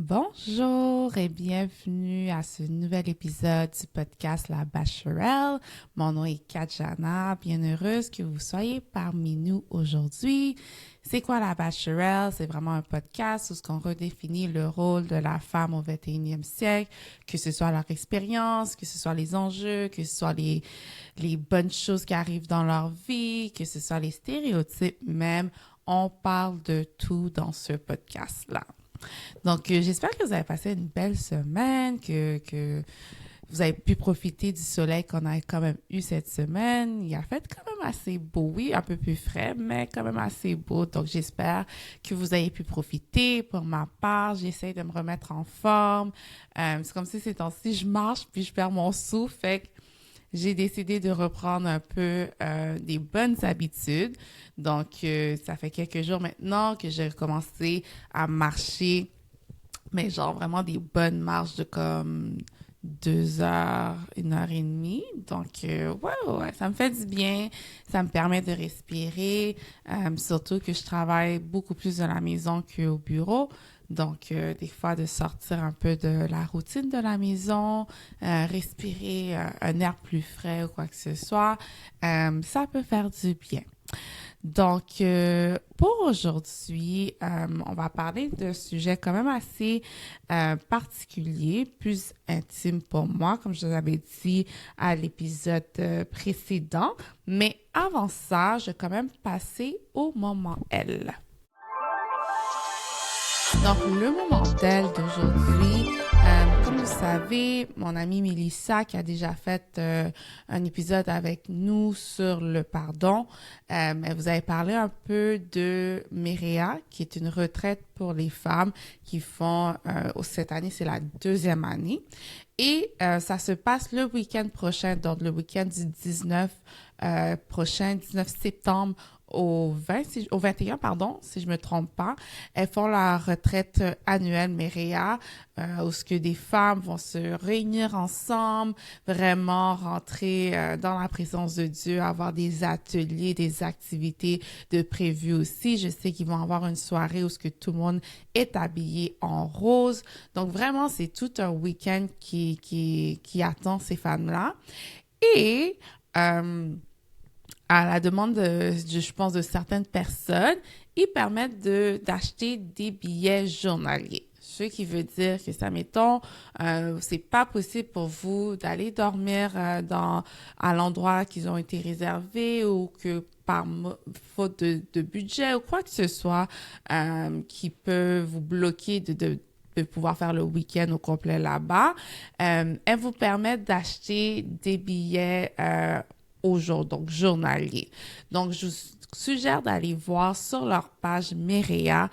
Bonjour et bienvenue à ce nouvel épisode du podcast La Bachelorelle. Mon nom est Katjana, bien heureuse que vous soyez parmi nous aujourd'hui. C'est quoi La Bachelorelle? C'est vraiment un podcast où on redéfinit le rôle de la femme au 21e siècle, que ce soit leur expérience, que ce soit les enjeux, que ce soit les bonnes choses qui arrivent dans leur vie, que ce soit les stéréotypes même. On parle de tout dans ce podcast-là. Donc, j'espère que vous avez passé une belle semaine, que vous avez pu profiter du soleil qu'on a quand même eu cette semaine. Il a fait quand même assez beau, oui, un peu plus frais, mais quand même assez beau. Donc, j'espère que vous avez pu profiter. Pour ma part, j'essaie de me remettre en forme. C'est comme si ces temps-ci, je marche puis je perds mon souffle. Fait que j'ai décidé de reprendre un peu des bonnes habitudes. Donc, ça fait quelques jours maintenant que j'ai recommencé à marcher, mais genre vraiment des bonnes marches de comme 2 heures, 1 heure et demie. Donc, ouais, ça me fait du bien. Ça me permet de respirer, surtout que je travaille beaucoup plus de la maison qu'au bureau. Donc, des fois, de sortir un peu de la routine de la maison, respirer un air plus frais ou quoi que ce soit, ça peut faire du bien. Donc, pour aujourd'hui, on va parler d'un sujet quand même assez particulier, plus intime pour moi, comme je vous avais dit à l'épisode précédent. Mais avant ça, je vais quand même passer au moment L. Donc, le moment d'elle d'aujourd'hui, comme vous savez, mon amie Mélissa, qui a déjà fait un épisode avec nous sur le pardon, elle vous avait parlé un peu de Myria, qui est une retraite pour les femmes qui font, cette année, c'est la 2e année. Et ça se passe le week-end prochain, donc le week-end du 19 prochain, 19 septembre au 21, pardon, si je me trompe pas. Elles font la retraite annuelle Myria, où ce que des femmes vont se réunir ensemble, vraiment rentrer dans la présence de Dieu, avoir des ateliers, des activités de prévues aussi. Je sais qu'ils vont avoir une soirée où ce que tout le monde est habillé en rose. Donc vraiment, c'est tout un week-end qui attend ces femmes-là. Et à la demande je pense, de certaines personnes, ils permettent d'acheter des billets journaliers. Ce qui veut dire que ça, mettons, c'est pas possible pour vous d'aller dormir à l'endroit qu'ils ont été réservés ou que par faute de budget ou quoi que ce soit qui peut vous bloquer de pouvoir faire le week-end au complet là-bas. Elles vous permettent d'acheter des billets au jour, donc journalier. Donc, je vous suggère d'aller voir sur leur page Myria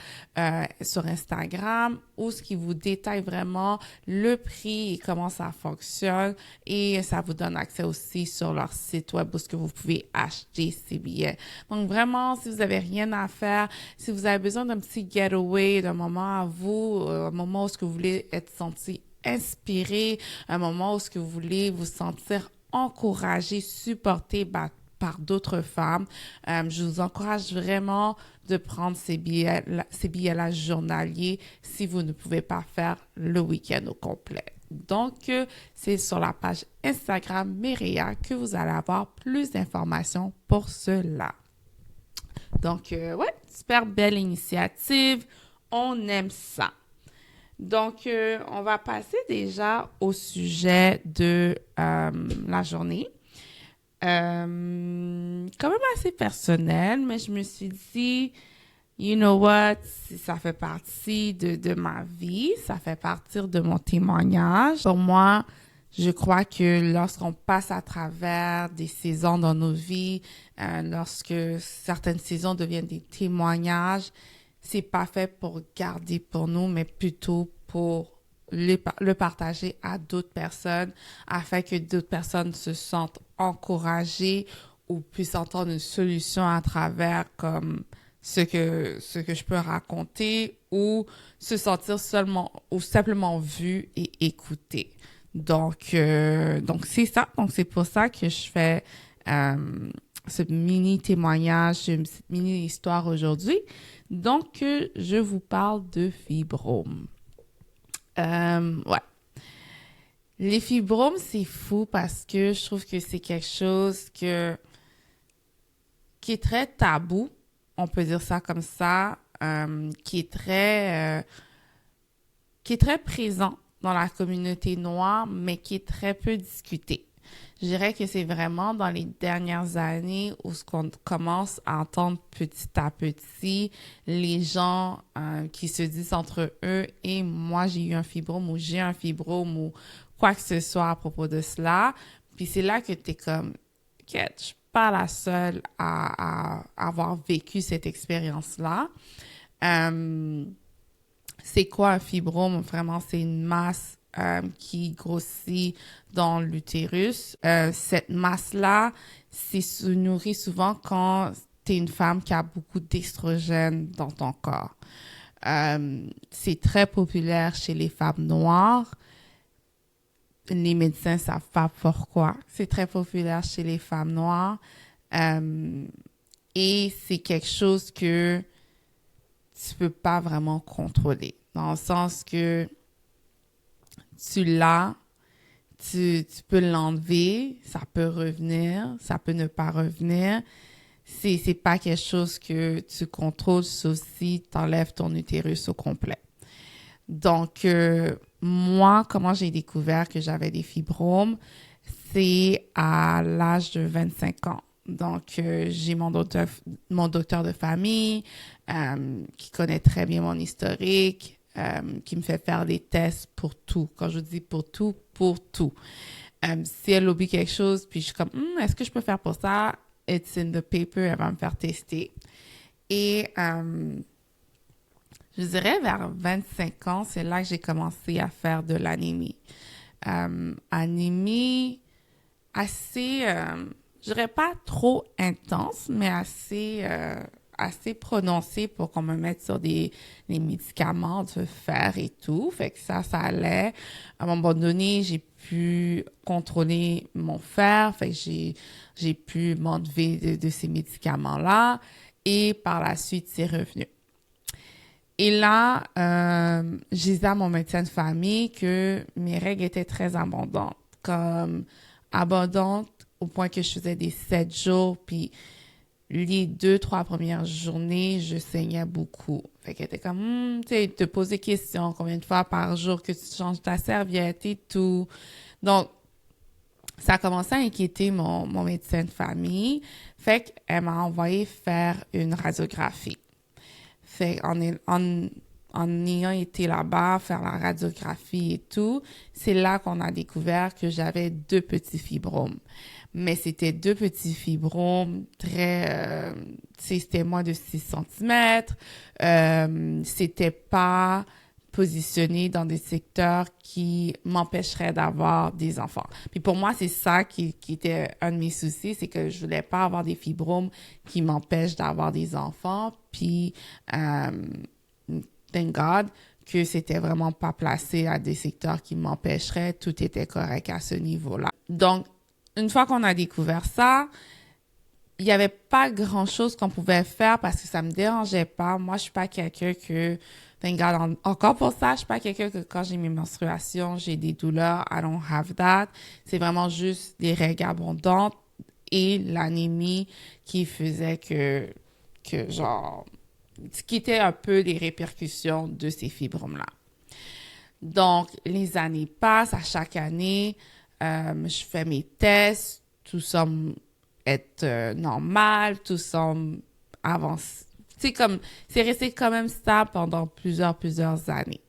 sur Instagram où ce qui vous détaille vraiment le prix et comment ça fonctionne et ça vous donne accès aussi sur leur site web où ce que vous pouvez acheter ces billets. Donc, vraiment, si vous avez rien à faire, si vous avez besoin d'un petit getaway, d'un moment à vous, un moment où ce que vous voulez être senti inspiré, un moment où ce que vous voulez vous sentir encouragé, supporté par d'autres femmes. Je vous encourage vraiment de prendre ces billets-là journaliers si vous ne pouvez pas faire le week-end au complet. Donc, c'est sur la page Instagram Myria que vous allez avoir plus d'informations pour cela. Donc, ouais, super belle initiative. On aime ça. Donc, on va passer déjà au sujet de la journée. Quand même assez personnel, mais je me suis dit, you know what, ça fait partie de ma vie, ça fait partie de mon témoignage. Pour moi, je crois que lorsqu'on passe à travers des saisons dans nos vies, lorsque certaines saisons deviennent des témoignages, c'est pas fait pour garder pour nous, mais plutôt pour le partager à d'autres personnes afin que d'autres personnes se sentent encouragées ou puissent entendre une solution à travers comme ce que je peux raconter ou se sentir seulement ou simplement vu et écouté. Donc c'est ça. Donc, c'est pour ça que je fais ce mini témoignage, cette mini histoire aujourd'hui. Donc, je vous parle de fibrome. Ouais. Les fibromes, c'est fou parce que je trouve que c'est quelque chose qui est très tabou, on peut dire ça comme ça, qui est très présent dans la communauté noire, mais qui est très peu discuté. Je dirais que c'est vraiment dans les dernières années où ce qu'on commence à entendre petit à petit les gens qui se disent entre eux et moi j'ai eu un fibrome ou j'ai un fibrome ou quoi que ce soit à propos de cela. Puis c'est là que tu es comme, OK, je suis pas la seule à avoir vécu cette expérience-là. C'est quoi un fibrome? Vraiment, c'est une masse qui grossit dans l'utérus. Cette masse-là, se nourrit souvent quand tu es une femme qui a beaucoup d'estrogène dans ton corps. C'est très populaire chez les femmes noires. Les médecins savent pas pourquoi. C'est très populaire chez les femmes noires. Et c'est quelque chose que tu peux pas vraiment contrôler. Dans le sens que tu l'as, tu peux l'enlever, ça peut revenir, ça peut ne pas revenir. C'est pas quelque chose que tu contrôles, sauf si tu enlèves ton utérus au complet. Donc, moi, comment j'ai découvert que j'avais des fibromes, c'est à l'âge de 25 ans. Donc, j'ai mon docteur de famille qui connaît très bien mon historique, qui me fait faire des tests pour tout. Quand je dis pour tout, pour tout. Si elle oublie quelque chose, puis je suis comme, est-ce que je peux faire pour ça? It's in the paper, elle va me faire tester. Et je dirais vers 25 ans, c'est là que j'ai commencé à faire de l'anémie. Anémie assez, je dirais pas trop intense, mais assez prononcée pour qu'on me mette sur des médicaments de fer et tout. Fait que ça allait. À un moment donné, j'ai pu contrôler mon fer. Fait que j'ai pu m'enlever de ces médicaments-là. Et par la suite, c'est revenu. Et là, je disais à mon médecin de famille que mes règles étaient très abondantes. Comme abondantes au point que je faisais des 7 jours, puis les 2, 3 premières journées, je saignais beaucoup. Fait qu'elle était comme, tu sais, te poser des questions, combien de fois par jour que tu changes ta serviette et tout. Donc, ça a commencé à inquiéter mon médecin de famille. Fait qu'elle m'a envoyé faire une radiographie. Fait en ayant été là-bas, faire la radiographie et tout, c'est là qu'on a découvert que j'avais 2 petits fibromes. Mais c'était 2 petits fibromes très, c'était moins de 6 centimètres. C'était pas positionné dans des secteurs qui m'empêcheraient d'avoir des enfants. Puis pour moi, c'est ça qui était un de mes soucis, c'est que je voulais pas avoir des fibromes qui m'empêchent d'avoir des enfants. Puis, thank God, que c'était vraiment pas placé à des secteurs qui m'empêcheraient. Tout était correct à ce niveau-là. Donc, une fois qu'on a découvert ça, il y avait pas grand-chose qu'on pouvait faire parce que ça me dérangeait pas. Moi, je suis pas quelqu'un que, thank God, encore pour ça, je suis pas quelqu'un que quand j'ai mes menstruations, j'ai des douleurs. I don't have that. C'est vraiment juste des règles abondantes et l'anémie qui faisait que genre, ce qui était un peu les répercussions de ces fibromes-là. Donc, les années passent. À chaque année, je fais mes tests. Tout semble être normal. Tout semble avancer. Tu sais, comme, c'est resté quand même stable pendant plusieurs années.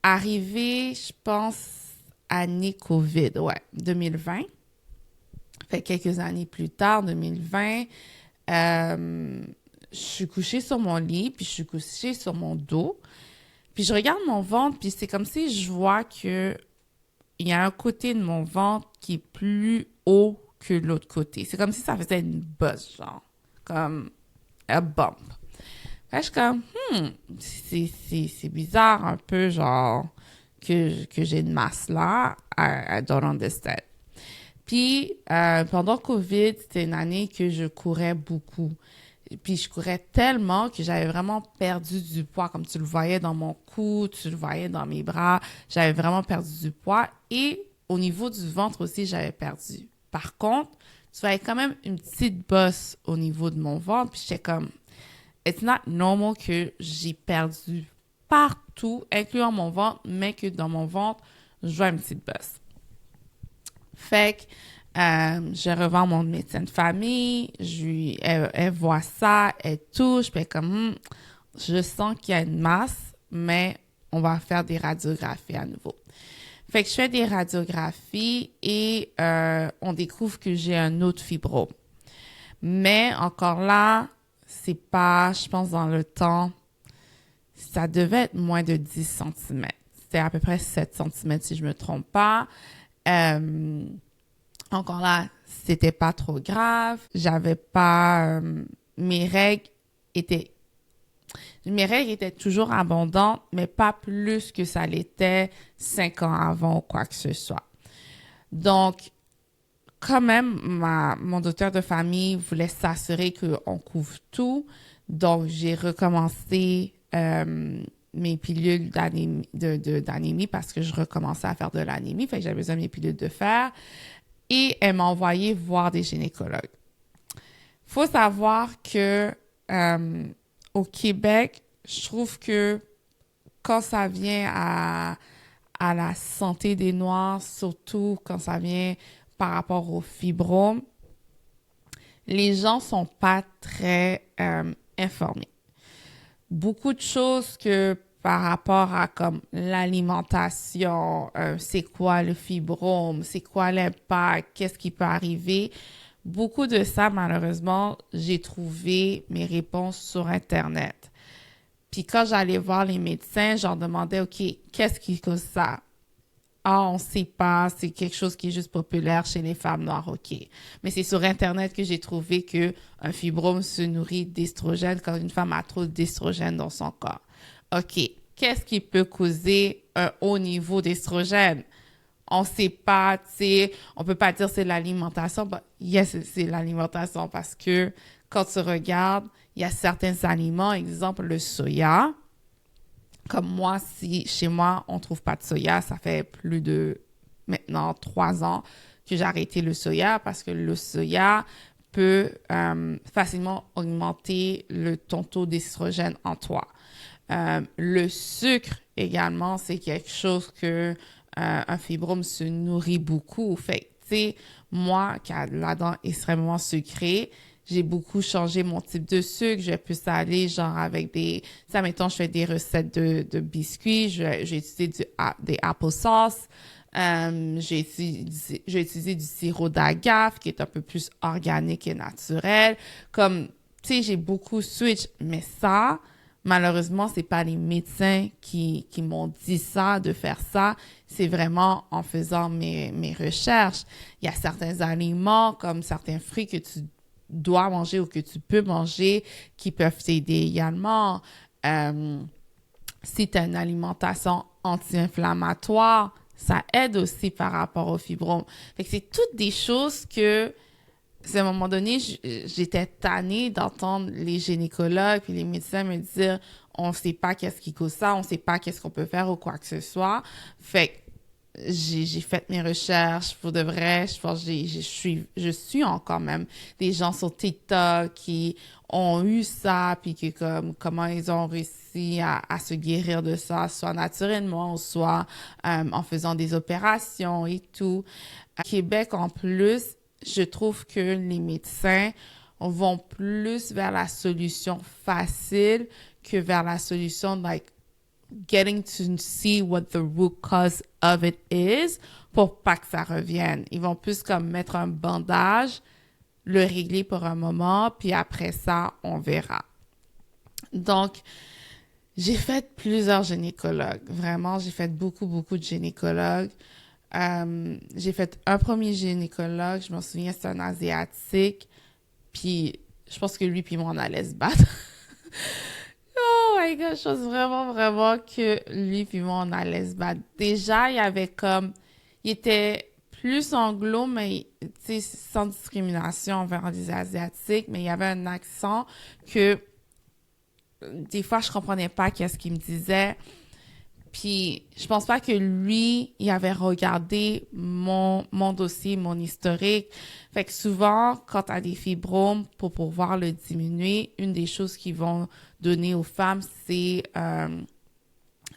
Arrivé, je pense, année COVID, 2020. Fait quelques années plus tard, 2020, je suis couchée sur mon lit, puis je suis couchée sur mon dos. Puis je regarde mon ventre, puis c'est comme si je vois que il y a un côté de mon ventre qui est plus haut que l'autre côté. C'est comme si ça faisait une bosse, genre. Comme un bump. Fait que je suis comme, c'est bizarre un peu, genre, que j'ai une masse là. I don't understand. Puis, pendant COVID, c'était une année que je courais beaucoup. Puis je courais tellement que j'avais vraiment perdu du poids, comme tu le voyais dans mon cou, tu le voyais dans mes bras. J'avais vraiment perdu du poids. Et au niveau du ventre aussi, j'avais perdu. Par contre, tu voyais quand même une petite bosse au niveau de mon ventre. Puis j'étais comme, it's not normal que j'ai perdu partout, incluant mon ventre, mais que dans mon ventre, je vois une petite bosse. Fait que je revends mon médecin de famille, elle voit ça, elle touche, puis elle est comme, je sens qu'il y a une masse, mais on va faire des radiographies à nouveau. Fait que je fais des radiographies et on découvre que j'ai un autre fibrome. Mais encore là, c'est pas, je pense dans le temps, ça devait être moins de 10 centimètres. C'était à peu près 7 centimètres si je me trompe pas. Encore là, c'était pas trop grave. J'avais pas... mes règles étaient toujours abondantes, mais pas plus que ça l'était 5 ans avant ou quoi que ce soit. Donc, quand même, mon docteur de famille voulait s'assurer qu'on couvre tout. Donc, j'ai recommencé mes pilules d'anémie parce que je recommençais à faire de l'anémie. Fait que j'avais besoin de mes pilules de fer. Et elle m'a envoyé voir des gynécologues. Faut savoir que au Québec, je trouve que quand ça vient à la santé des Noirs, surtout quand ça vient par rapport aux fibromes, les gens sont pas très informés. Beaucoup de choses que par rapport à comme l'alimentation, c'est quoi le fibrome, c'est quoi l'impact, qu'est-ce qui peut arriver. Beaucoup de ça, malheureusement, j'ai trouvé mes réponses sur Internet. Puis quand j'allais voir les médecins, je leur demandais, OK, qu'est-ce qui cause ça? Ah, on sait pas, c'est quelque chose qui est juste populaire chez les femmes noires, OK. Mais c'est sur Internet que j'ai trouvé que un fibrome se nourrit d'estrogène quand une femme a trop d'estrogène dans son corps. OK, qu'est-ce qui peut causer un haut niveau d'estrogène? On sait pas, tu sais, on peut pas dire c'est l'alimentation. But yes, c'est l'alimentation parce que quand tu regardes, il y a certains aliments, exemple le soya. Comme moi, si chez moi, on trouve pas de soya, ça fait plus de maintenant 3 ans que j'ai arrêté le soya parce que le soya peut facilement augmenter ton taux d'estrogène en toi. Le sucre également, c'est quelque chose que un fibrome se nourrit beaucoup. Fait tu sais, moi qui a la dent extrêmement sucrée, j'ai beaucoup changé mon type de sucre. Je vais plus aller genre avec des... Ça, mettons, je fais des recettes de biscuits. J'ai utilisé des applesauce. J'ai utilisé du sirop d'agave qui est un peu plus organique et naturel. Comme, tu sais, j'ai beaucoup switch. Mais ça, malheureusement, c'est pas les médecins qui m'ont dit ça, de faire ça. C'est vraiment en faisant mes recherches. Il y a certains aliments, comme certains fruits que tu dois manger ou que tu peux manger qui peuvent t'aider également. Si tu as une alimentation anti-inflammatoire, ça aide aussi par rapport au fibrome. Fait que c'est toutes des choses que, à un moment donné, j'étais tannée d'entendre les gynécologues puis les médecins me dire on sait pas qu'est-ce qui cause ça, on sait pas qu'est-ce qu'on peut faire ou quoi que ce soit. Fait que j'ai fait mes recherches pour de vrai. Je pense que je suis encore même des gens sur TikTok qui ont eu ça puis qui comment ils ont réussi à se guérir de ça, soit naturellement ou soit en faisant des opérations et tout. À Québec en plus, je trouve que les médecins vont plus vers la solution facile que vers la solution like getting to see what the root cause of it is pour pas que ça revienne. Ils vont plus comme mettre un bandage, le régler pour un moment, puis après ça, on verra. Donc, j'ai fait plusieurs gynécologues. Vraiment, j'ai fait beaucoup, beaucoup de gynécologues. J'ai fait un premier gynécologue, je m'en souviens, c'était un Asiatique. Puis, je pense que lui puis moi, on allait se battre. Oh my God, je pense vraiment, vraiment que lui puis moi, on allait se battre. Déjà, il était plus anglo, mais tu sais, sans discrimination envers les Asiatiques, mais il y avait un accent que des fois, je comprenais pas qu'est-ce qu'il me disait. Puis, je pense pas que lui, il avait regardé mon dossier, mon historique. Fait que souvent, quand tu as des fibromes, pour pouvoir le diminuer, une des choses qu'ils vont donner aux femmes, c'est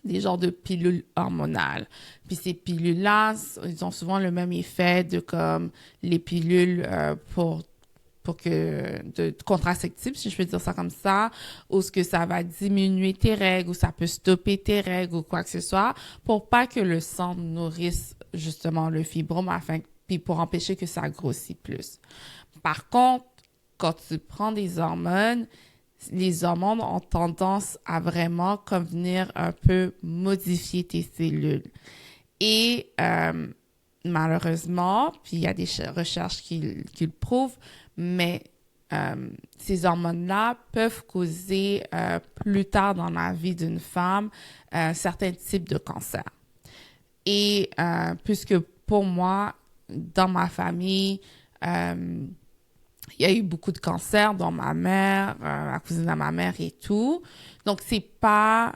des genres de pilules hormonales. Puis ces pilules-là, ils ont souvent le même effet de comme les pilules pour que de contraceptifs, si je peux dire ça comme ça, ou ce que ça va diminuer tes règles, ou ça peut stopper tes règles, ou quoi que ce soit, pour pas que le sang nourrisse justement le fibrome, puis pour empêcher que ça grossit plus. Par contre, quand tu prends des hormones, les hormones ont tendance à vraiment comme venir un peu modifier tes cellules. Et malheureusement, puis il y a des recherches qui le prouvent, mais ces hormones-là peuvent causer plus tard dans la vie d'une femme certains types de cancers. Et puisque pour moi, dans ma famille, il y a eu beaucoup de cancers, dont ma mère, la cousine de ma mère et tout. Donc, c'est pas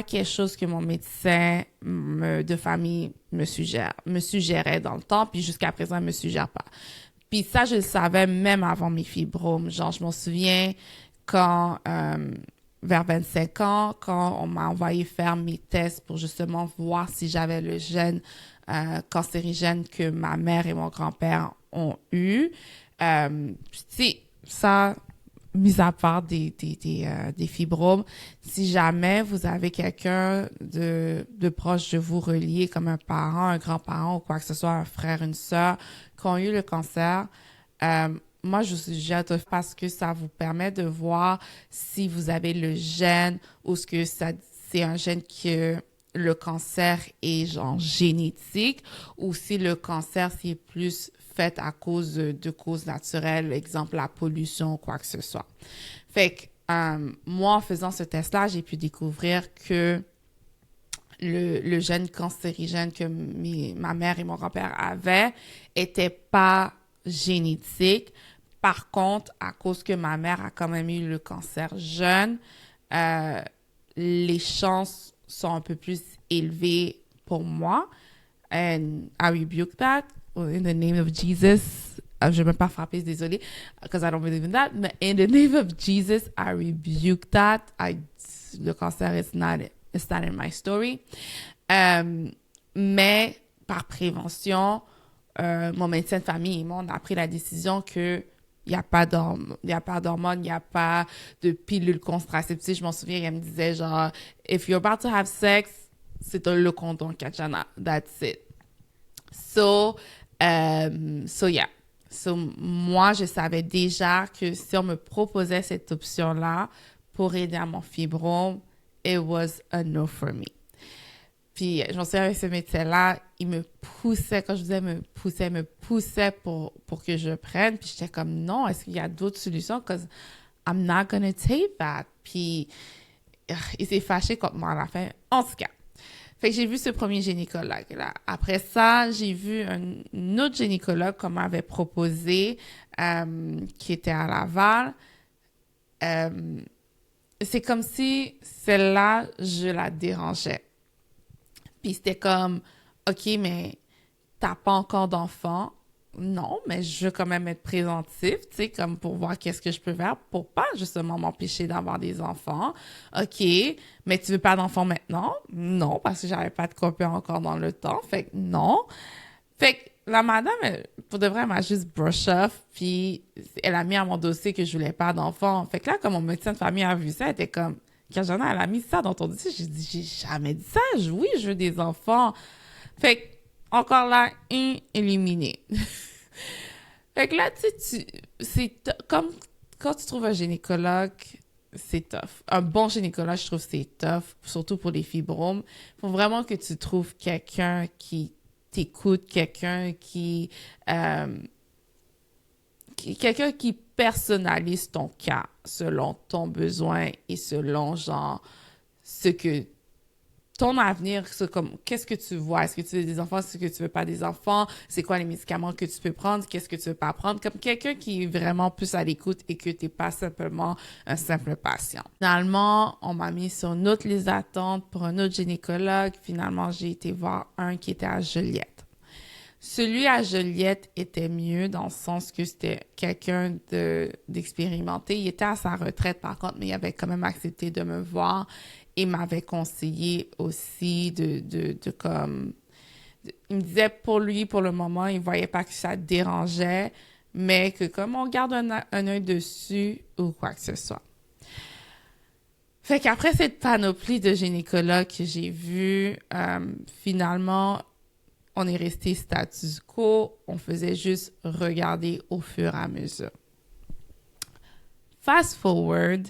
quelque chose que mon médecin de famille me suggérait dans le temps, puis jusqu'à présent, il me suggère pas. Puis ça, je le savais même avant mes fibromes. Genre, je m'en souviens quand, vers 25 ans, quand on m'a envoyé faire mes tests pour justement voir si j'avais le gène cancérigène que ma mère et mon grand-père ont eu. Tu ça, mis à part des fibromes, si jamais vous avez quelqu'un de proche de vous relié comme un parent, un grand-parent ou quoi que ce soit, un frère, une sœur, qui ont eu le cancer, moi, je vous suggère parce que ça vous permet de voir si vous avez le gène ou ce que c'est un gène que le cancer est genre génétique ou si le cancer c'est plus fait à cause de causes naturelles, exemple la pollution ou quoi que ce soit. Fait que moi, en faisant ce test-là, j'ai pu découvrir que le gène cancérigène que ma mère et mon grand-père avaient était pas génétique. Par contre, à cause que ma mère a quand même eu le cancer jeune, les chances sont un peu plus élevées pour moi. And I rebuke that in the name of Jesus. Je ne vais même pas frapper, désolée, because I don't believe in that. But in the name of Jesus, I rebuke that. Le cancer is not in my story. Mais par prévention, mon médecin de famille et moi, on a pris la décision que il n'y a pas d'hormones, il n'y a pas de pilules contraceptives. Je m'en souviens, elle me disait genre, if you're about to have sex, c'est le condom, Kachana. That's it. So yeah. So, moi, je savais déjà que si on me proposait cette option-là pour aider à mon fibrome, it was a no for me. Puis, je m'en souviens avec ce médecin-là, il me poussait, quand je disais me poussait pour que je prenne. Puis, j'étais comme, non, est-ce qu'il y a d'autres solutions? Because I'm not gonna take that. Puis, il s'est fâché contre moi à la fin. En tout cas. Fait que j'ai vu ce premier gynécologue-là. Après ça, j'ai vu un autre gynécologue qu'on m'avait proposé, qui était à Laval. C'est comme si celle-là, je la dérangeais. Puis c'était comme, OK, mais t'as pas encore d'enfant. Non, mais je veux quand même être préventif, tu sais, comme pour voir qu'est-ce que je peux faire pour pas justement m'empêcher d'avoir des enfants. OK, mais tu veux pas d'enfants maintenant? Non, parce que j'avais pas de copain encore dans le temps. Fait que non. Fait que la madame, pour de vrai, elle m'a juste brush off, puis elle a mis à mon dossier que je voulais pas d'enfants. Fait que là, comme mon médecin de famille a vu ça, elle était comme, Kanjana, elle a mis ça dans ton dossier. J'ai dit, j'ai jamais dit ça. Oui, je veux des enfants. Fait que, encore là, éliminé. Fait que là, comme quand tu trouves un gynécologue, c'est tough. Un bon gynécologue, je trouve c'est tough, surtout pour les fibromes. Faut vraiment que tu trouves quelqu'un qui t'écoute, quelqu'un qui personnalise ton cas selon ton besoin et selon, genre, ce que ton avenir, c'est comme, qu'est-ce que tu vois? Est-ce que tu veux des enfants? Est-ce que tu veux pas des enfants? C'est quoi les médicaments que tu peux prendre? Qu'est-ce que tu veux pas prendre? Comme quelqu'un qui est vraiment plus à l'écoute et que t'es pas simplement un simple patient. Finalement, on m'a mis sur une autre liste d'attente pour un autre gynécologue. Finalement, j'ai été voir un qui était à Joliette. Celui à Joliette était mieux dans le sens que c'était quelqu'un d'expérimenté. Il était à sa retraite par contre, mais il avait quand même accepté de me voir et m'avait conseillé aussi il me disait pour lui, pour le moment, il voyait pas que ça dérangeait, mais que comme on garde un œil dessus ou quoi que ce soit. Fait qu'après cette panoplie de gynécologues que j'ai vus, finalement, on est resté status quo, on faisait juste regarder au fur et à mesure. Fast forward,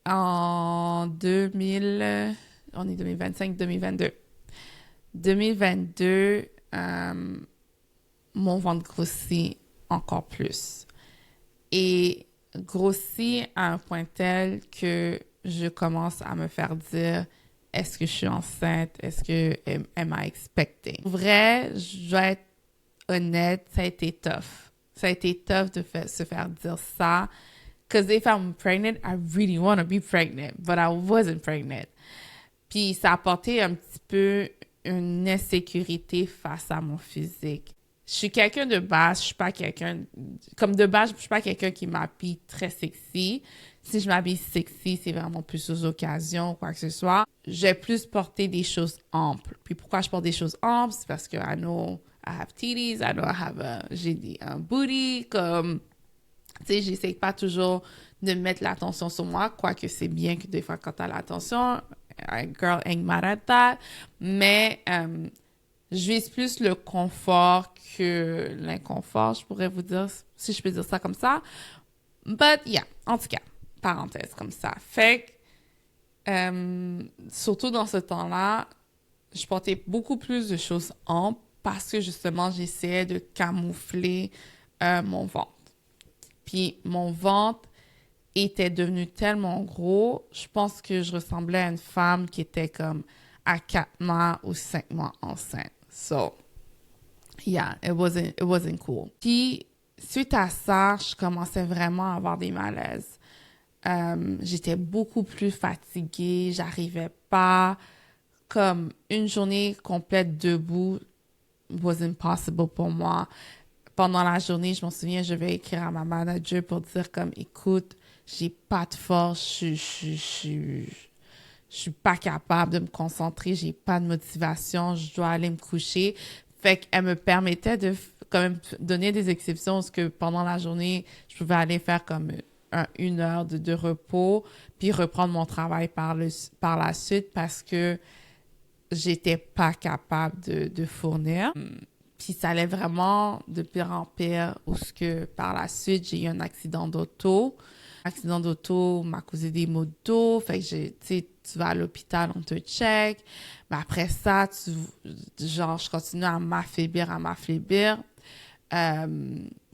en 2000, on est 2025-2022. 2022, mon ventre grossit encore plus. Et grossit à un point tel que je commence à me faire dire est-ce que je suis enceinte? Est-ce que am I expecting? Vrai, je dois être honnête, ça a été tough. Ça a été tough de se faire dire ça. Because if I'm pregnant, I really want to be pregnant, but I wasn't pregnant. Puis ça a apporté un petit peu une insécurité face à mon physique. Je suis quelqu'un de base, je suis pas quelqu'un... Comme de base, je suis pas quelqu'un qui m'habille très sexy. Si je m'habille sexy, c'est vraiment plus aux occasions ou quoi que ce soit. J'ai plus porté des choses amples. Puis pourquoi je porte des choses amples? C'est parce que I know I have titties, I know I have j'ai un booty, comme... Tu sais, j'essaie pas toujours de mettre l'attention sur moi, quoique c'est bien que des fois quand t'as l'attention, girl ain't mad at that, mais je vise plus le confort que l'inconfort, je pourrais vous dire, si je peux dire ça comme ça. But yeah, en tout cas, parenthèse comme ça. Fait que, surtout dans ce temps-là, je portais beaucoup plus de choses amples parce que justement, j'essayais de camoufler mon ventre. Puis mon ventre était devenu tellement gros, je pense que je ressemblais à une femme qui était comme à 4 mois ou 5 mois enceinte. So, yeah, it wasn't cool. Puis, suite à ça, je commençais vraiment à avoir des malaises. J'étais beaucoup plus fatiguée, j'arrivais pas. Comme une journée complète debout was impossible pour moi. Pendant la journée, je m'en souviens, je vais écrire à ma manager pour dire comme, écoute, j'ai pas de force, je suis pas capable de me concentrer, j'ai pas de motivation, je dois aller me coucher. Fait qu'elle me permettait de quand même donner des exceptions parce que pendant la journée, je pouvais aller faire comme une heure de repos puis reprendre mon travail par la suite parce que j'étais pas capable de fournir. Puis ça allait vraiment de pire en pire où ce que par la suite, j'ai eu un accident d'auto. L'accident d'auto m'a causé des maux de dos. Fait que tu vas à l'hôpital, on te check. Mais après ça, je continue à m'affaiblir.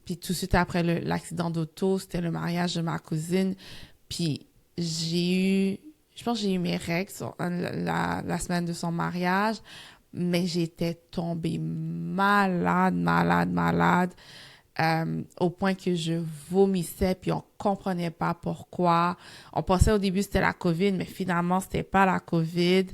Puis tout de suite après l'accident d'auto, c'était le mariage de ma cousine. Puis je pense que j'ai eu mes règles la semaine de son mariage. Mais j'étais tombée malade, au point que je vomissais, puis on comprenait pas pourquoi. On pensait au début c'était la COVID, mais finalement c'était pas la COVID.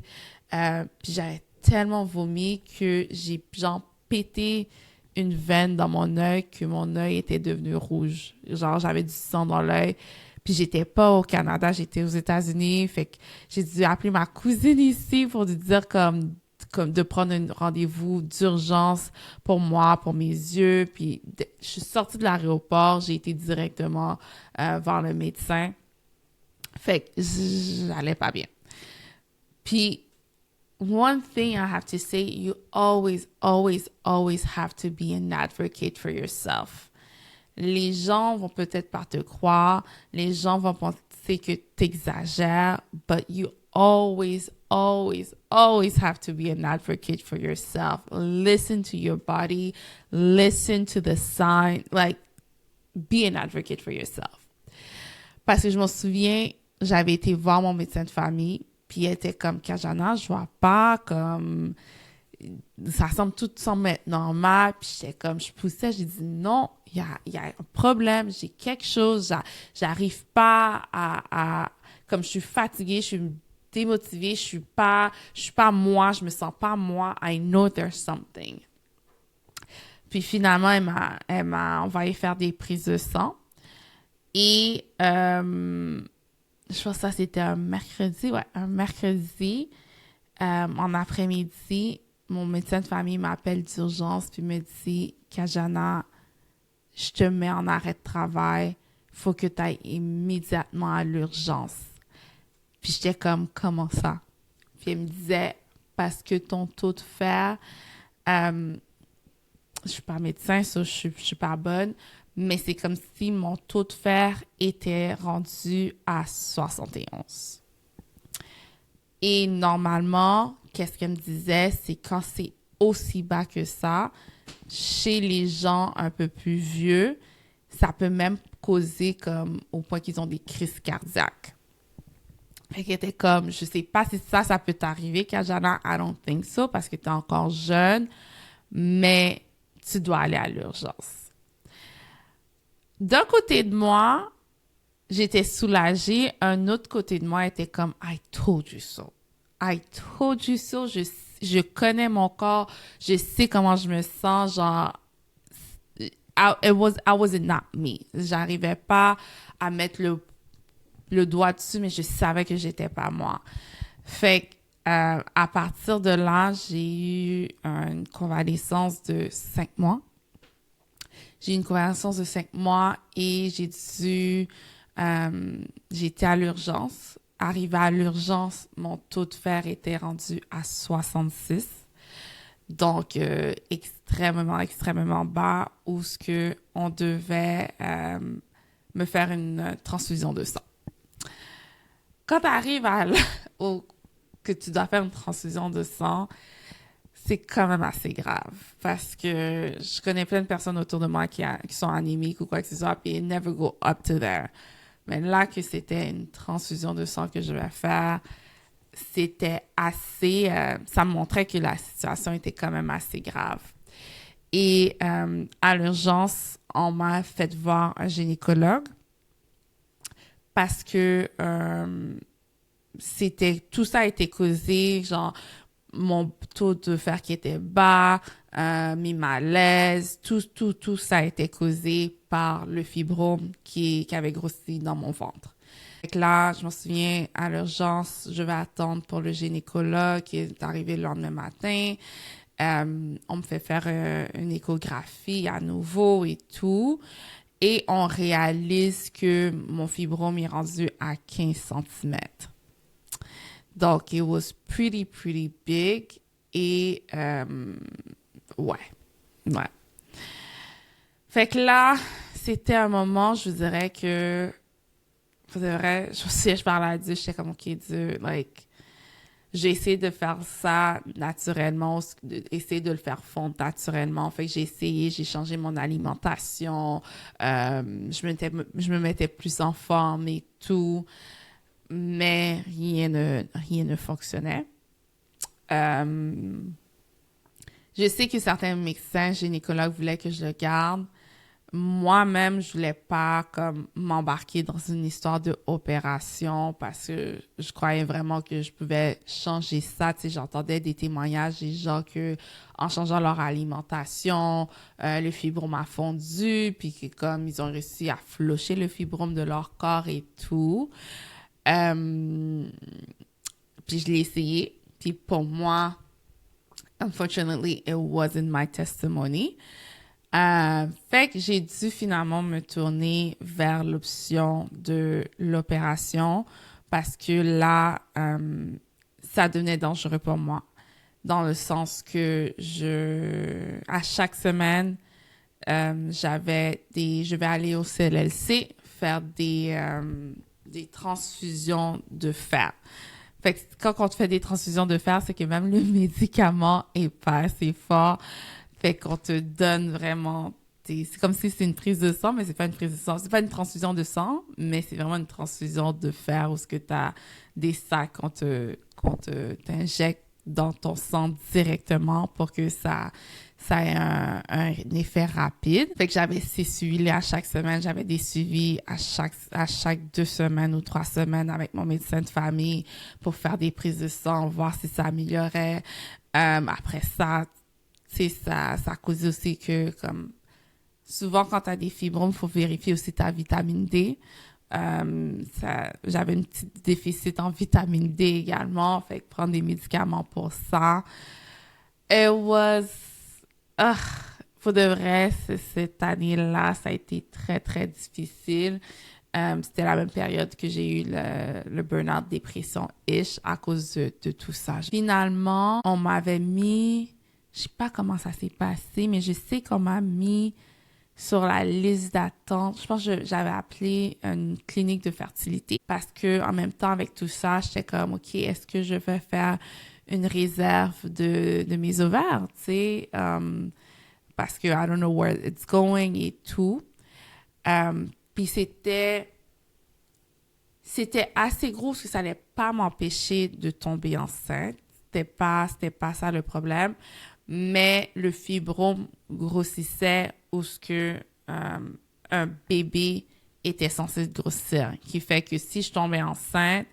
Puis j'avais tellement vomi que j'ai genre pété une veine dans mon œil, que mon œil était devenu rouge. Genre j'avais du sang dans l'œil. Puis j'étais pas au Canada, j'étais aux États-Unis. Fait que j'ai dû appeler ma cousine ici pour lui dire comme de prendre un rendez-vous d'urgence pour moi, pour mes yeux. Puis je suis sortie de l'aéroport, j'ai été directement voir le médecin. Fait que j'allais pas bien. Puis, one thing I have to say, you always have to be an advocate for yourself. Les gens vont peut-être pas te croire, les gens vont penser que t'exagères, but you always have to be an advocate for yourself. Listen to your body, listen to the sign, like, be an advocate for yourself. Parce que je me souviens, j'avais été voir mon médecin de famille, Puis elle était comme, Kajana, je vois pas, comme, tout semble être normal. Puis j'étais comme, je poussais, j'ai dit, non, il y a un problème, j'ai quelque chose, j'arrive pas comme je suis fatiguée, je suis démotivée, je suis pas moi, je me sens pas moi, I know there's something. Puis finalement, elle m'a envoyé faire des prises de sang. Et je pense que ça, c'était un mercredi. Ouais, un mercredi, en après-midi, mon médecin de famille m'appelle d'urgence puis me dit, Kajana, je te mets en arrêt de travail. Faut que tu ailles immédiatement à l'urgence. Puis j'étais comme, comment ça? Puis elle me disait, parce que ton taux de fer, je suis pas médecin, ça, je suis pas bonne, mais c'est comme si mon taux de fer était rendu à 71. Et normalement, qu'est-ce qu'elle me disait, c'est quand c'est aussi bas que ça, chez les gens un peu plus vieux, ça peut même causer comme au point qu'ils ont des crises cardiaques. Fait qu'elle était comme, je sais pas si ça peut t'arriver, Kajana, I don't think so, parce que t'es encore jeune, mais tu dois aller à l'urgence. D'un côté de moi, j'étais soulagée. Un autre côté de moi était comme, I told you so. I told you so. Je connais mon corps. Je sais comment je me sens. Genre, I wasn't not me. J'arrivais pas à mettre le doigt dessus, mais je savais que j'étais pas moi. Fait que, à partir de là, j'ai eu une convalescence de 5 mois. J'ai eu une convalescence de 5 mois et j'ai été à l'urgence. Arrivée à l'urgence, mon taux de fer était rendu à 66. Donc, extrêmement, extrêmement bas, où ce que on devait me faire une transfusion de sang. Quand tu arrives que tu dois faire une transfusion de sang, c'est quand même assez grave parce que je connais plein de personnes autour de moi qui sont anémiques ou quoi que ce soit, puis never go up to there. Mais là que c'était une transfusion de sang que je vais faire, c'était assez... ça me montrait que la situation était quand même assez grave. Et à l'urgence, on m'a fait voir un gynécologue parce que tout ça a été causé, genre mon taux de fer qui était bas, mes malaises, tout ça a été causé par le fibrome qui avait grossi dans mon ventre. Fait que là, je me souviens, à l'urgence, je vais attendre pour le gynécologue qui est arrivé le lendemain matin. On me fait faire une échographie à nouveau et tout. Et on réalise que mon fibrome est rendu à 15 cm. Donc, it was pretty big. Et, ouais. Fait que là, c'était un moment, je vous dirais que, pour de vrai, je parlais à Dieu, j'étais comme, OK, Dieu, like, j'ai essayé de faire ça naturellement, essayer de le faire fondre naturellement. Fait que j'ai essayé, j'ai changé mon alimentation, je me mettais plus en forme et tout. Mais rien ne fonctionnait. Je sais que certains médecins, gynécologues voulaient que je le garde. Moi-même, je voulais pas comme m'embarquer dans une histoire de opération parce que je croyais vraiment que je pouvais changer ça. Tu sais, j'entendais des témoignages des gens que en changeant leur alimentation, le fibrome a fondu, puis que comme ils ont réussi à flusher le fibrome de leur corps et tout. Puis je l'ai essayé. Puis pour moi, unfortunately, it wasn't my testimony. Fait que j'ai dû finalement me tourner vers l'option de l'opération parce que là, ça devenait dangereux pour moi. Dans le sens que à chaque semaine, je vais aller au CLLC faire des transfusions de fer. Fait que quand on te fait des transfusions de fer, c'est que même le médicament est pas assez fort. Fait qu'on te donne vraiment c'est comme si c'est une prise de sang, mais c'est pas une prise de sang. C'est pas une transfusion de sang, mais c'est vraiment une transfusion de fer où ce que tu as des sacs t'injecte dans ton sang directement pour que ça ait un effet rapide. Fait que j'avais ces suivis-là à chaque semaine. J'avais des suivis à chaque 2 semaines ou 3 semaines avec mon médecin de famille pour faire des prises de sang, voir si ça améliorait. Après ça, tu sais, ça cause aussi que, comme, souvent quand tu as des fibromes, il faut vérifier aussi ta vitamine D. J'avais un petit déficit en vitamine D également, fait que prendre des médicaments pour ça. It was, ah, pour de vrai, cette année-là, ça a été très, très difficile. C'était la même période que j'ai eu le burn-out, dépression-ish à cause de tout ça. Finalement, on m'avait mis, je sais pas comment ça s'est passé, mais je sais qu'on m'a mis sur la liste d'attente. Je pense que j'avais appelé une clinique de fertilité parce que en même temps, avec tout ça, j'étais comme, OK, est-ce que je vais faire une réserve de mes ovaires, tu sais, parce que I don't know where it's going et tout. Puis c'était assez gros parce que ça n'allait pas m'empêcher de tomber enceinte. C'était pas ça le problème. Mais le fibrome grossissait où ce que un bébé était censé grossir, qui fait que si je tombais enceinte,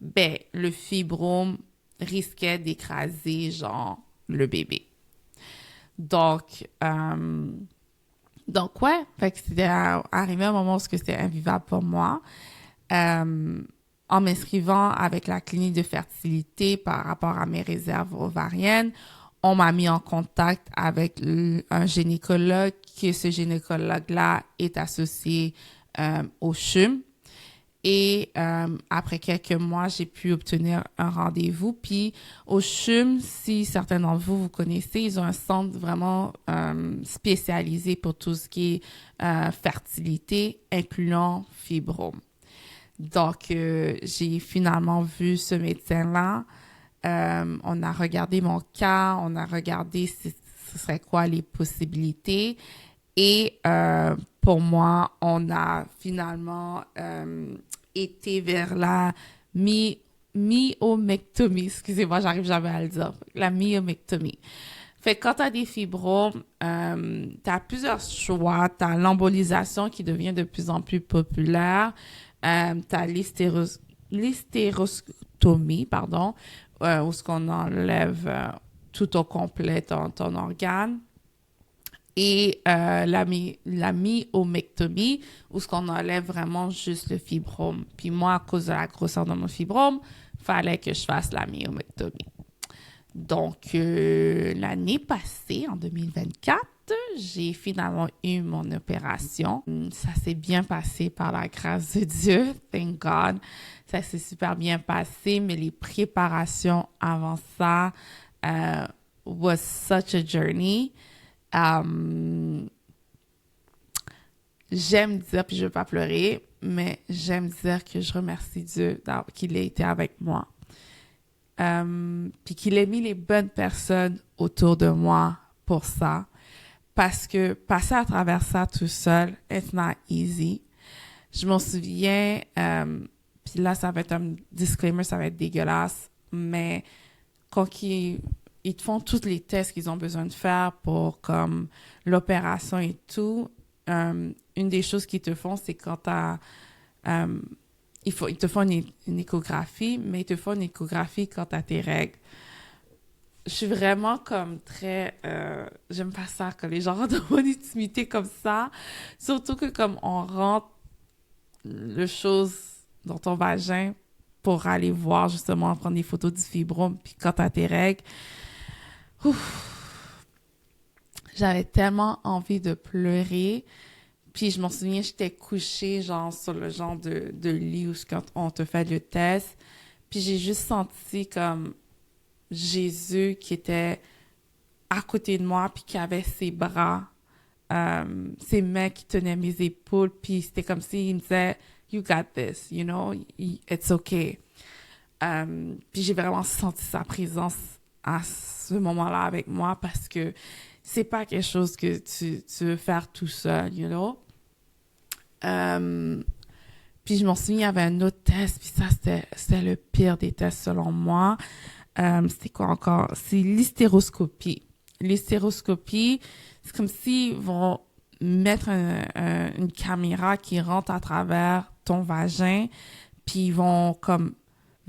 ben le fibrome risquait d'écraser genre le bébé. Donc ouais, fait que c'était arrivé un moment où c'était invivable pour moi. En m'inscrivant avec la clinique de fertilité par rapport à mes réserves ovariennes, on m'a mis en contact avec un gynécologue, que ce gynécologue-là est associé au CHUM. Et après quelques mois, j'ai pu obtenir un rendez-vous. Puis au CHUM, si certains d'entre vous connaissez, ils ont un centre vraiment spécialisé pour tout ce qui est fertilité, incluant fibrome. Donc, j'ai finalement vu ce médecin-là. On a regardé mon cas, on a regardé ce serait quoi les possibilités. Et pour moi, on a finalement été vers la myomectomie. Excusez-moi, j'arrive jamais à le dire. La myomectomie. Fait que quand tu as des fibromes, tu as plusieurs choix. Tu as l'embolisation qui devient de plus en plus populaire. Tu as l'hystéroscopie, pardon, où ce qu'on enlève tout au complet ton organe. Et la myomectomie, où ce qu'on enlève vraiment juste le fibrome. Puis moi, à cause de la grosseur de mon fibrome, fallait que je fasse la myomectomie. Donc, l'année passée, en 2024, j'ai finalement eu mon opération. Ça s'est bien passé par la grâce de Dieu, thank God. Ça s'est super bien passé, mais les préparations avant ça was such a journey. J'aime dire, puis je ne veux pas pleurer, mais j'aime dire que je remercie Dieu qu'il ait été avec moi. Puis qu'il ait mis les bonnes personnes autour de moi pour ça. Parce que passer à travers ça tout seul, it's not easy. Je m'en souviens, puis là, ça va être un disclaimer, ça va être dégueulasse, mais quand ils te font tous les tests qu'ils ont besoin de faire pour comme l'opération et tout, une des choses qu'ils te font, c'est quand ils te font une échographie, mais ils te font une échographie quand tu as tes règles. Je suis vraiment comme très... j'aime pas ça quand les gens rentrent dans mon intimité comme ça. Surtout que comme on rentre le chose dans ton vagin pour aller voir justement, prendre des photos du fibrome, puis quand tu as tes règles, j'avais tellement envie de pleurer. Puis je m'en souviens, j'étais couchée genre sur le genre de lit où quand on te fait le test. Puis j'ai juste senti comme Jésus qui était à côté de moi puis qui avait ses bras, ses mains qui tenaient mes épaules. Puis c'était comme s'il me disait « You got this, you know, it's okay ». Puis j'ai vraiment senti sa présence à ce moment-là avec moi parce que c'est pas quelque chose que tu veux faire tout seul, you know? Puis je m'en souviens, il y avait un autre test, puis ça, c'était le pire des tests selon moi. C'était quoi encore? C'est l'hystéroscopie. L'hystéroscopie, c'est comme s'ils vont mettre une caméra qui rentre à travers ton vagin, puis ils vont comme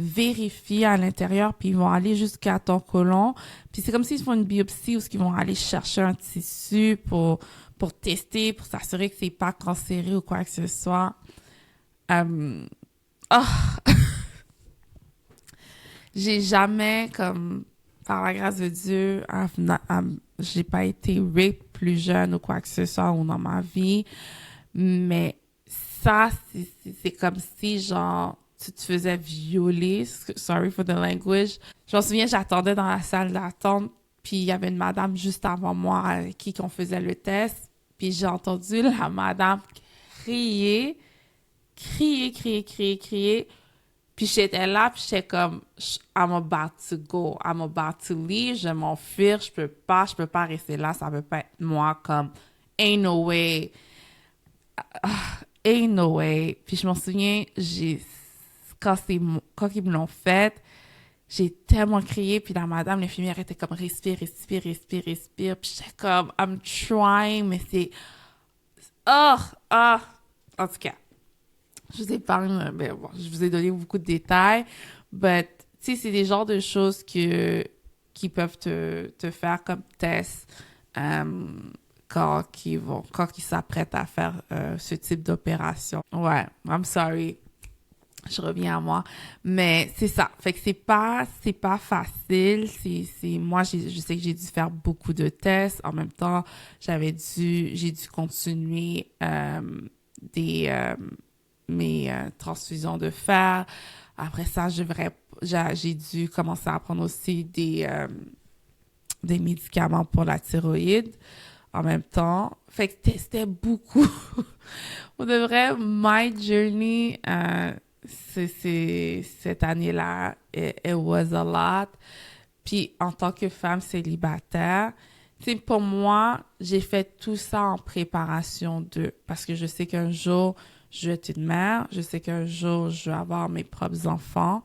vérifier à l'intérieur, puis ils vont aller jusqu'à ton côlon. Puis c'est comme s'ils font une biopsie ou qu'ils vont aller chercher un tissu pour tester, pour s'assurer que c'est pas cancéreux ou quoi que ce soit. Oh! J'ai jamais, comme, par la grâce de Dieu, j'ai pas été rape plus jeune ou quoi que ce soit ou dans ma vie. Mais ça, c'est comme si, genre, tu te faisais violer. Sorry for the language. Je me souviens, j'attendais dans la salle d'attente, puis il y avait une madame juste avant moi avec qui on faisait le test. Puis j'ai entendu la madame crier. Puis j'étais là, puis j'étais comme, I'm about to go, I'm about to leave, je m'enfuir, je peux pas rester là, ça peut pas être moi, comme, ain't no way, ain't no way. Puis je m'en souviens, quand ils me l'ont fait, j'ai tellement crié, puis la madame, l'infirmière était comme, respire, puis j'étais comme, I'm trying, mais c'est, en tout cas. Je vous ai parlé, ben bon, je vous ai donné beaucoup de détails, but, tu sais, c'est des genres de choses qui peuvent te faire comme test quand ils s'apprêtent à faire ce type d'opération. Ouais, I'm sorry. Je reviens à moi. Mais c'est ça. Fait que c'est pas facile. Moi, je sais que j'ai dû faire beaucoup de tests. En même temps, j'ai dû continuer mes transfusions de fer. Après ça, j'ai dû commencer à prendre aussi des médicaments pour la thyroïde en même temps. Fait que c'était beaucoup. Pour de vrai, my journey, cette année-là, it was a lot. Puis en tant que femme célibataire, tu sais, pour moi, j'ai fait tout ça en préparation parce que je sais qu'un jour, je vais être une mère, je sais qu'un jour, je vais avoir mes propres enfants.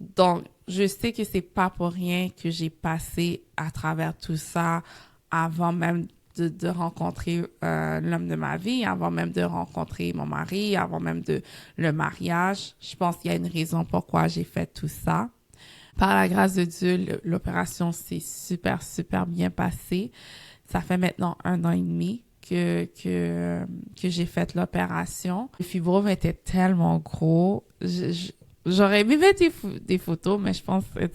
Donc, je sais que c'est pas pour rien que j'ai passé à travers tout ça avant même de rencontrer l'homme de ma vie, avant même de rencontrer mon mari, avant même de le mariage. Je pense qu'il y a une raison pourquoi j'ai fait tout ça. Par la grâce de Dieu, l'opération s'est super, super bien passée. Ça fait maintenant 1 an et demi que j'ai fait l'opération. Le fibrome était tellement gros. J'aurais aimé mettre des photos, mais je pense que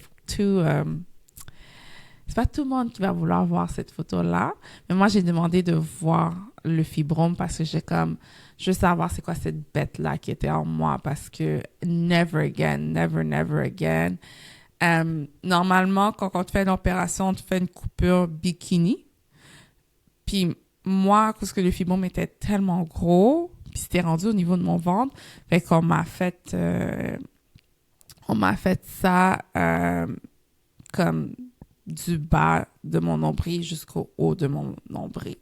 c'est pas tout le monde qui va vouloir voir cette photo-là. Mais moi, j'ai demandé de voir le fibrome parce que je veux savoir c'est quoi cette bête-là qui était en moi parce que never again, never again. Normalement, quand on te fait une opération, on te fait une coupure bikini. Puis moi, parce que le fibrome était tellement gros, puis c'était rendu au niveau de mon ventre, fait qu'on m'a fait ça comme du bas de mon nombril jusqu'au haut de mon nombril.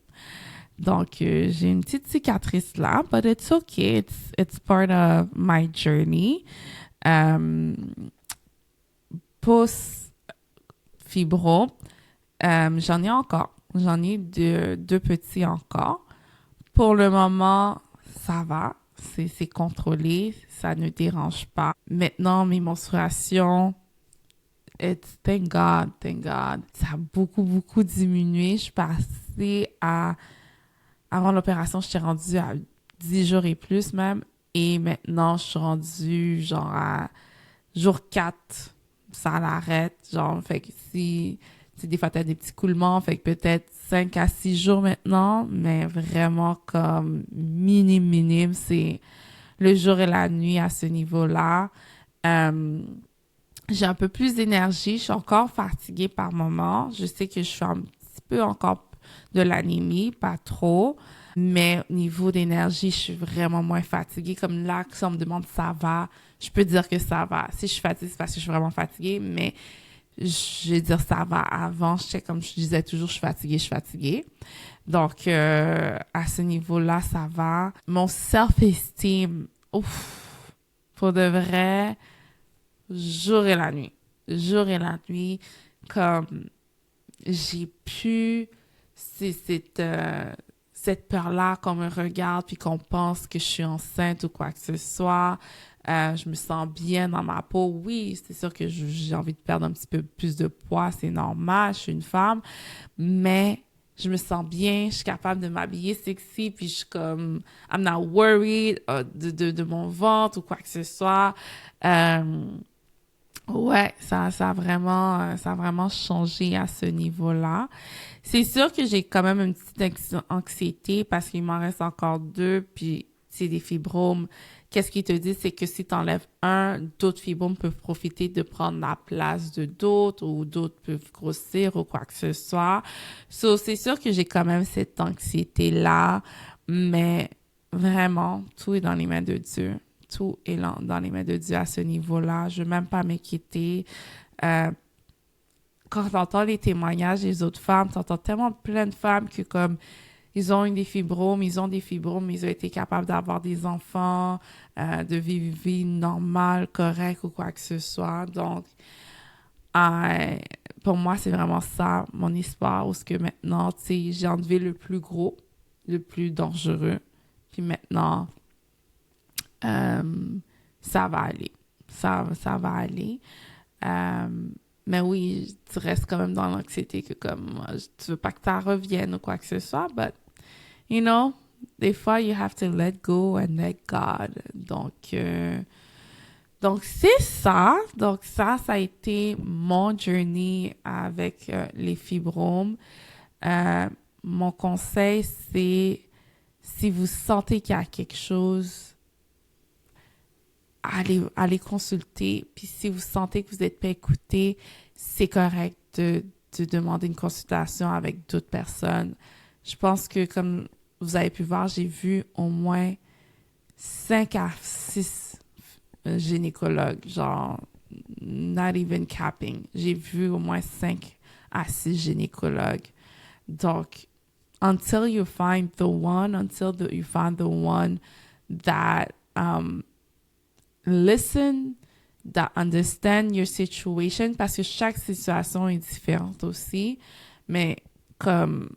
Donc, j'ai une petite cicatrice là, but it's okay. It's part of my journey. Post-fibro, j'en ai encore. J'en ai deux petits encore. Pour le moment, ça va. C'est contrôlé. Ça ne dérange pas. Maintenant, mes menstruations, thank God. Ça a beaucoup diminué. Je suis passée avant l'opération, je suis rendue à 10 jours et plus même. Et maintenant, je suis rendue genre à jour 4. Ça l'arrête. Genre, fait que des fois, t'as des petits coulements, fait que peut-être 5 à 6 jours maintenant, mais vraiment comme minime. C'est le jour et la nuit à ce niveau-là. J'ai un peu plus d'énergie. Je suis encore fatiguée par moments. Je sais que je suis un petit peu encore de l'anémie, pas trop. Mais au niveau d'énergie, je suis vraiment moins fatiguée. Comme là, si on me demande ça va, je peux dire que ça va. Si je suis fatiguée, c'est parce que je suis vraiment fatiguée, mais je vais dire ça va. Avant, j'étais comme je disais toujours, je suis fatiguée. Donc, à ce niveau-là, ça va. Mon self-esteem, ouf, pour de vrai, jour et la nuit. Jour et la nuit, comme j'ai pu, c'est cette peur-là qu'on me regarde puis qu'on pense que je suis enceinte ou quoi que ce soit. Je me sens bien dans ma peau. Oui, c'est sûr que j'ai envie de perdre un petit peu plus de poids, c'est normal, je suis une femme, mais je me sens bien, je suis capable de m'habiller sexy, puis je suis comme, I'm not worried de mon ventre ou quoi que ce soit. Ouais, ça a vraiment changé à ce niveau-là. C'est sûr que j'ai quand même une petite anxiété parce qu'il m'en reste encore deux, puis c'est des fibromes. Qu'est-ce qu'ils te disent, c'est que si tu enlèves un, d'autres fibromes peuvent profiter de prendre la place de d'autres ou d'autres peuvent grossir ou quoi que ce soit. So, c'est sûr que j'ai quand même cette anxiété-là, mais vraiment, tout est dans les mains de Dieu. Tout est dans les mains de Dieu à ce niveau-là. Je ne veux même pas m'inquiéter. Quand tu entends les témoignages des autres femmes, tu entends tellement plein de femmes que comme ils ont eu des fibromes, ils ont été capables d'avoir des enfants, de vivre une vie normale, correcte ou quoi que ce soit. Donc, pour moi, c'est vraiment ça, mon histoire, où ce que maintenant, tu sais, j'ai enlevé le plus gros, le plus dangereux. Puis maintenant, ça va aller. Ça va aller. Mais oui, tu restes quand même dans l'anxiété que comme, tu veux pas que ça revienne ou quoi que ce soit, but, you know, des fois, you have to let go and let God. Donc c'est ça. Donc ça a été mon journey avec les fibromes. Mon conseil, c'est si vous sentez qu'il y a quelque chose, allez consulter. Puis si vous sentez que vous n'êtes pas écouté, c'est correct de demander une consultation avec d'autres personnes. Je pense que comme vous avez pu voir, j'ai vu au moins 5 à 6 gynécologues, genre not even capping. J'ai vu au moins 5 à 6 gynécologues. Donc, until you find the one that listen, that understand your situation, parce que chaque situation est différente aussi, mais comme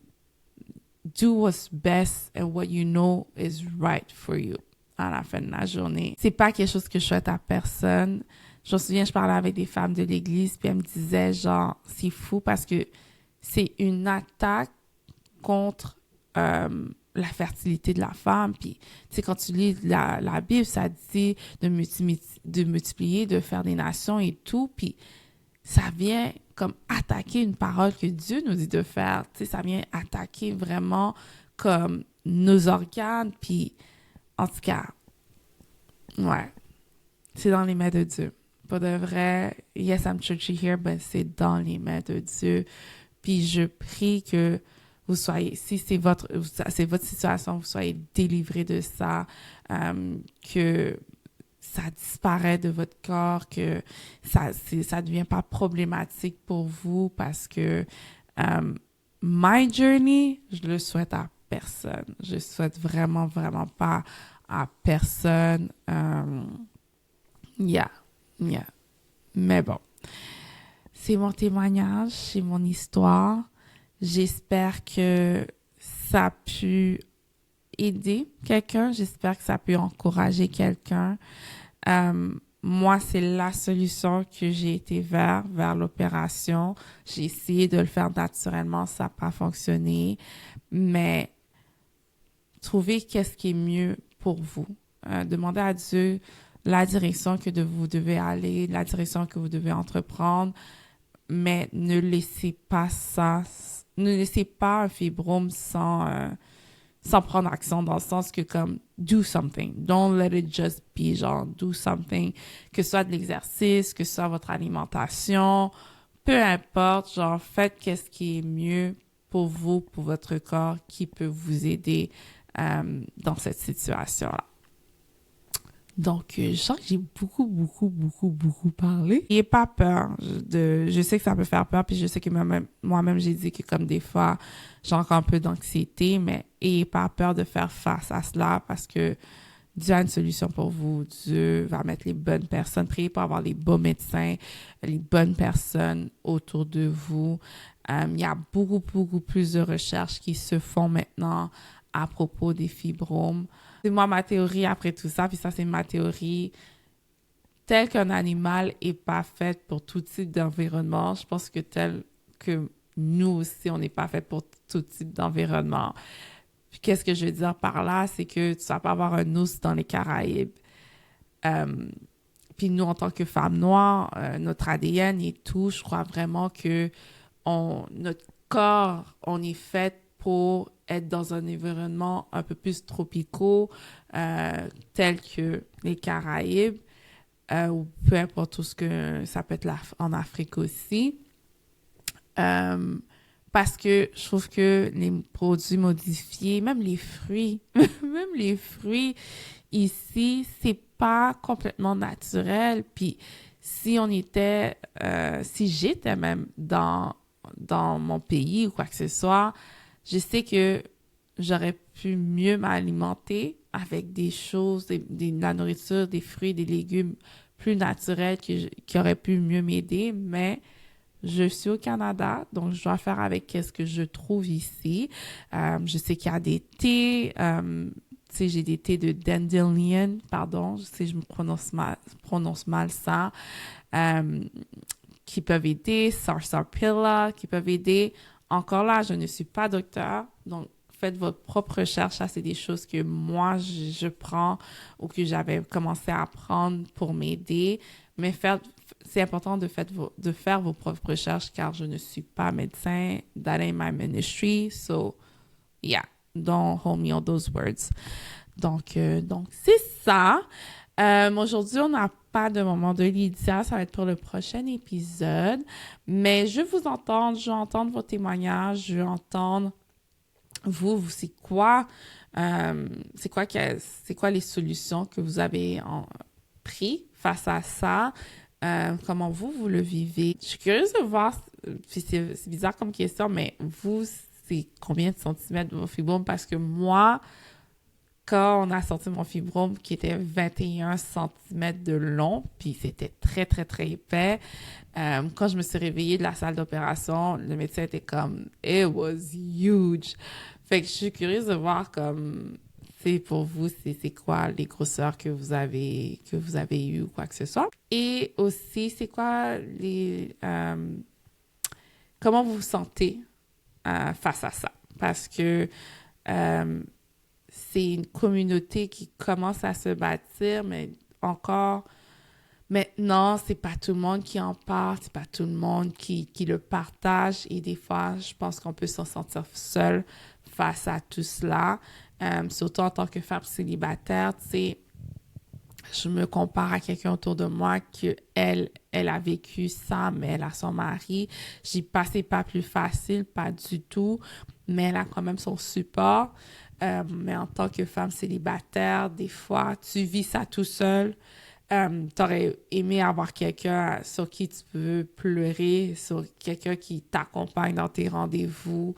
do what's best and what you know is right for you à la fin de la journée. C'est pas quelque chose que je souhaite à personne. Je me souviens, je parlais avec des femmes de l'église, puis elles me disaient genre, c'est fou parce que c'est une attaque contre la fertilité de la femme. Puis, tu sais, quand tu lis la Bible, ça dit de multiplier, de faire des nations et tout. Puis, ça vient comme attaquer une parole que Dieu nous dit de faire. Tu sais, ça vient attaquer vraiment comme nos organes. Puis, en tout cas, ouais, c'est dans les mains de Dieu. Pas de vrai, yes, I'm churchy here, mais c'est dans les mains de Dieu. Puis, je prie que vous soyez, si c'est votre situation, vous soyez délivrés de ça, que ça disparaît de votre corps, que ça devient pas problématique pour vous parce que my journey, je le souhaite à personne. Je souhaite vraiment, vraiment pas à personne. Yeah. Mais bon, c'est mon témoignage, c'est mon histoire. J'espère que ça a pu aider quelqu'un. J'espère que ça a pu encourager quelqu'un. Moi, c'est la solution que j'ai été vers l'opération. J'ai essayé de le faire naturellement, ça n'a pas fonctionné. Mais trouvez qu'est-ce qui est mieux pour vous. Demandez à Dieu la direction que vous devez aller, la direction que vous devez entreprendre. Mais ne laissez pas un fibrome sans prendre action, dans le sens que comme do something. Don't let it just be, genre do something, que ce soit de l'exercice, que ce soit votre alimentation, peu importe, genre faites qu'est-ce qui est mieux pour vous, pour votre corps, qui peut vous aider dans cette situation-là. Donc, je sens que j'ai beaucoup parlé. N'ayez pas peur je sais que ça peut faire peur, puis je sais que moi-même, j'ai dit que comme des fois, j'ai encore un peu d'anxiété, mais ayez pas peur de faire face à cela parce que Dieu a une solution pour vous. Dieu va mettre les bonnes personnes. Priez pour avoir les beaux médecins, les bonnes personnes autour de vous. Il y a beaucoup plus de recherches qui se font maintenant à propos des fibromes. C'est moi ma théorie après tout ça, puis ça c'est ma théorie. Tel qu'un animal est pas fait pour tout type d'environnement, je pense que tel que nous aussi, on n'est pas fait pour tout type d'environnement. Puis qu'est-ce que je veux dire par là, c'est que tu vas pas avoir un ours dans les Caraïbes. Puis nous, en tant que femmes noires, notre ADN et tout, je crois vraiment que notre corps, on est fait pour être dans un environnement un peu plus tropicaux, tel que les Caraïbes, ou peu importe où ce que ça peut être en Afrique aussi. Parce que je trouve que les produits modifiés, même les fruits, même les fruits ici, c'est pas complètement naturel. Puis si si j'étais même dans mon pays ou quoi que ce soit, je sais que j'aurais pu mieux m'alimenter avec des choses, de la nourriture, des fruits, des légumes plus naturels qui auraient pu mieux m'aider, mais je suis au Canada, donc je dois faire avec ce que je trouve ici. Je sais qu'il y a des thés, tu sais, j'ai des thés de dandelion, pardon, je sais, je me prononce mal ça, qui peuvent aider, sarsaparilla, qui peuvent aider. Encore là, je ne suis pas docteur, donc faites votre propre recherche. Ça, c'est des choses que moi, je prends ou que j'avais commencé à prendre pour m'aider. Mais c'est important de faire vos propres recherches car je ne suis pas médecin. That ain't my ministry. So, yeah, don't hold me on those words. Donc c'est ça. Aujourd'hui, on n'a pas de moment de Lydia. Ça va être pour le prochain épisode. Mais je veux entendre vos témoignages. Je veux entendre vous, c'est quoi les solutions que vous avez pris face à ça? Comment vous le vivez? Je suis curieuse de voir, puis c'est bizarre comme question, mais vous, c'est combien de centimètres vos fibromes? Parce que moi, quand on a sorti mon fibrome qui était 21 centimètres de long, puis c'était très épais, quand je me suis réveillée de la salle d'opération, le médecin était comme « It was huge ». Fait que je suis curieuse de voir comme, c'est pour vous, c'est quoi les grosseurs que vous avez eues ou quoi que ce soit. Et aussi, c'est quoi comment vous vous sentez face à ça? Parce que c'est une communauté qui commence à se bâtir, mais encore maintenant, c'est pas tout le monde qui en parle, c'est pas tout le monde qui le partage. Et des fois, je pense qu'on peut s'en sentir seul face à tout cela. Surtout en tant que femme célibataire, tu sais, je me compare à quelqu'un autour de moi que elle a vécu ça, mais elle a son mari. J'y passais pas plus facile, pas du tout, mais elle a quand même son support. Mais en tant que femme célibataire, des fois, tu vis ça tout seul. T'aurais aimé avoir quelqu'un sur qui tu peux pleurer, sur quelqu'un qui t'accompagne dans tes rendez-vous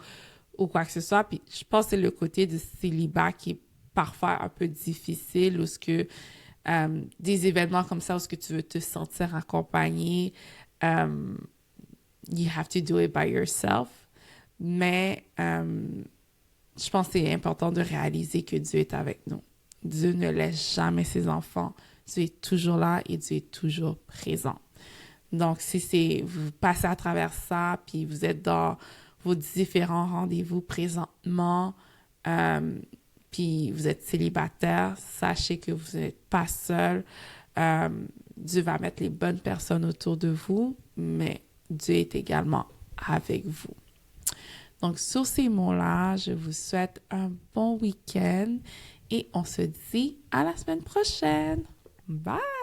ou quoi que ce soit. Puis je pense que c'est le côté du célibat qui est parfois un peu difficile, où ce que des événements comme ça, où ce que tu veux te sentir accompagné, you have to do it by yourself. Mais je pense que c'est important de réaliser que Dieu est avec nous. Dieu ne laisse jamais ses enfants. Dieu est toujours là et Dieu est toujours présent. Donc, si vous passez à travers ça, puis vous êtes dans vos différents rendez-vous présentement, puis vous êtes célibataire, sachez que vous n'êtes pas seul. Dieu va mettre les bonnes personnes autour de vous, mais Dieu est également avec vous. Donc, sur ces mots-là, je vous souhaite un bon week-end et on se dit à la semaine prochaine. Bye!